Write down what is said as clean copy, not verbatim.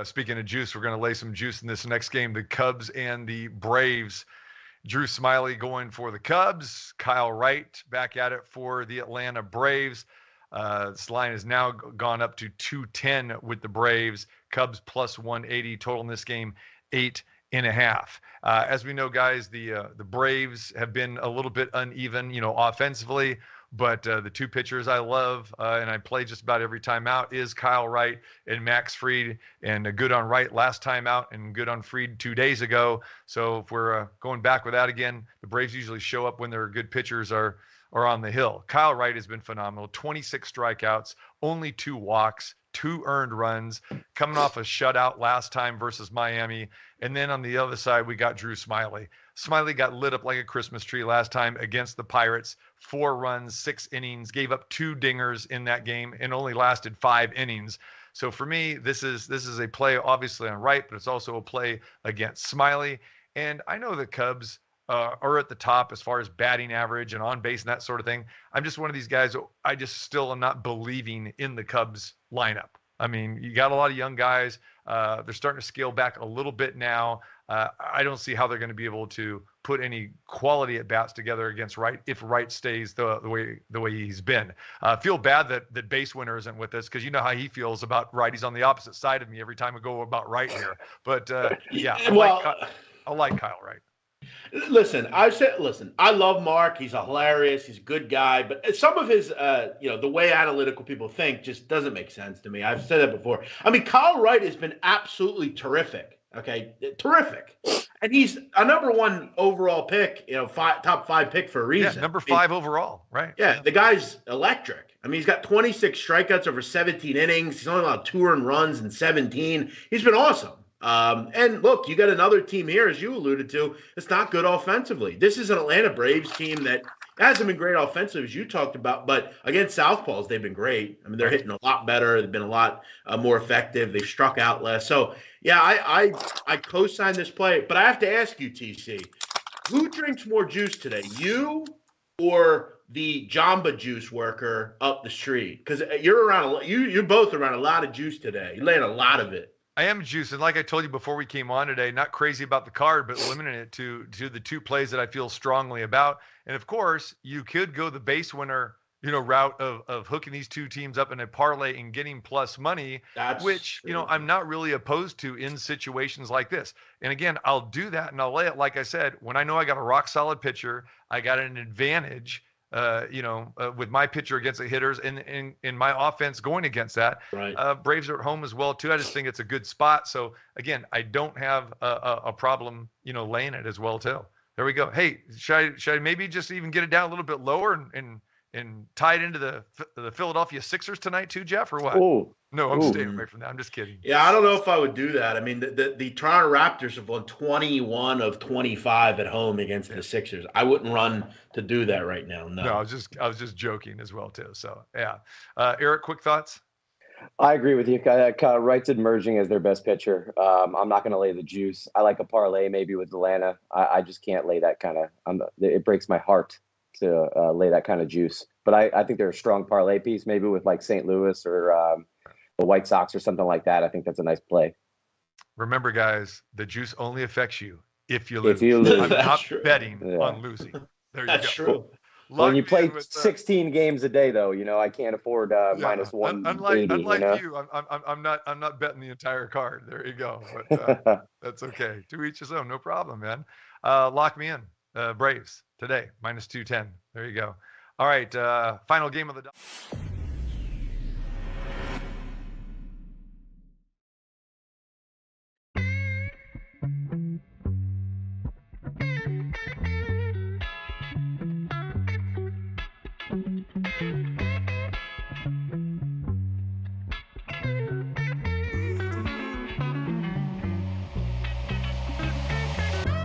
Speaking of juice, we're going to lay some juice in this next game. The Cubs and the Braves. Drew Smyly going for the Cubs. Kyle Wright back at it for the Atlanta Braves. This line has now gone up to 210 with the Braves. Cubs plus 180. Total in this game, 8.5. As we know, guys, the Braves have been a little bit uneven, offensively. But the two pitchers I love and I play just about every time out is Kyle Wright and Max Fried. And good on Wright last time out and good on Fried 2 days ago. So if we're going back with that again, the Braves usually show up when their good pitchers are on the hill. Kyle Wright has been phenomenal. 26 strikeouts, only 2 walks, 2 earned runs, coming off a shutout last time versus Miami. And then on the other side, we got Drew Smyly. Smyly got lit up like a Christmas tree last time against the Pirates. 4 runs, 6 innings, gave up 2 dingers in that game and only lasted 5 innings. So for me, this is a play obviously on Wright, but it's also a play against Smyly. And I know the Cubs are at the top as far as batting average and on base and that sort of thing. I'm just one of these guys. I just still am not believing in the Cubs lineup. I mean, you got a lot of young guys. They're starting to scale back a little bit now. I don't see how they're going to be able to put any quality at bats together against Wright if Wright stays the way he's been. Feel bad that Base Winner isn't with us because you know how he feels about Wright. He's on the opposite side of me every time we go about Wright here. But yeah, I like Kyle Wright. Listen, I love Mark. He's hilarious. He's a good guy. But some of his, the way analytical people think just doesn't make sense to me. I've said that before. I mean, Kyle Wright has been absolutely terrific. Okay, terrific. And he's a number 1 overall pick, top 5 pick for a reason. Yeah, number 5 overall, right? Yeah, the guy's electric. I mean, he's got 26 strikeouts over 17 innings. He's only allowed 2 earned runs in 17. He's been awesome. And look, you got another team here, as you alluded to, it's not good offensively. This is an Atlanta Braves team that hasn't been great offensive, as you talked about, but against Southpaws, they've been great. I mean, they're hitting a lot better. They've been a lot more effective. They've struck out less. So, yeah, I co-sign this play, but I have to ask you, TC, who drinks more juice today, you or the Jamba Juice worker up the street? Because you're both around a lot of juice today. You're laying a lot of it. I am juicing. Like I told you before we came on today, not crazy about the card, but limiting it to the 2 plays that I feel strongly about. And of course, you could go the Base Winner, route of hooking these 2 teams up in a parlay and getting plus money, which, I'm not really opposed to in situations like this. And again, I'll do that and I'll lay it, like I said, when I know I got a rock solid pitcher, I got an advantage, with my pitcher against the hitters and in my offense going against that. Right. Braves are at home as well too. I just think it's a good spot. So again, I don't have a problem, laying it as well too. There we go. Hey, should I maybe just even get it down a little bit lower and tie it into the Philadelphia Sixers tonight too, Jeff, or what? Oh. No, I'm staying away from that. I'm just kidding. Yeah, I don't know if I would do that. I mean, the Toronto Raptors have won 21 of 25 at home against the Sixers. I wouldn't run to do that right now. No, I was just joking as well too. So yeah, Eric, quick thoughts. I agree with you. Kyle Wright's emerging as their best pitcher. I'm not going to lay the juice. I like a parlay maybe with Atlanta. I just can't lay that kind of. It breaks my heart to lay that kind of juice. But I think they're a strong parlay piece, maybe with like St. Louis or the White Sox or something like that. I think that's a nice play. Remember, guys, the juice only affects you if you lose. I'm not betting on losing. There you go. That's true. When you play 16 games a day, though, I can't afford minus 180. Unlike you, I'm not betting the entire card. There you go. But that's okay. To each his own. No problem, man. Lock me in. Braves today minus 210. There you go. All right. Final game of the.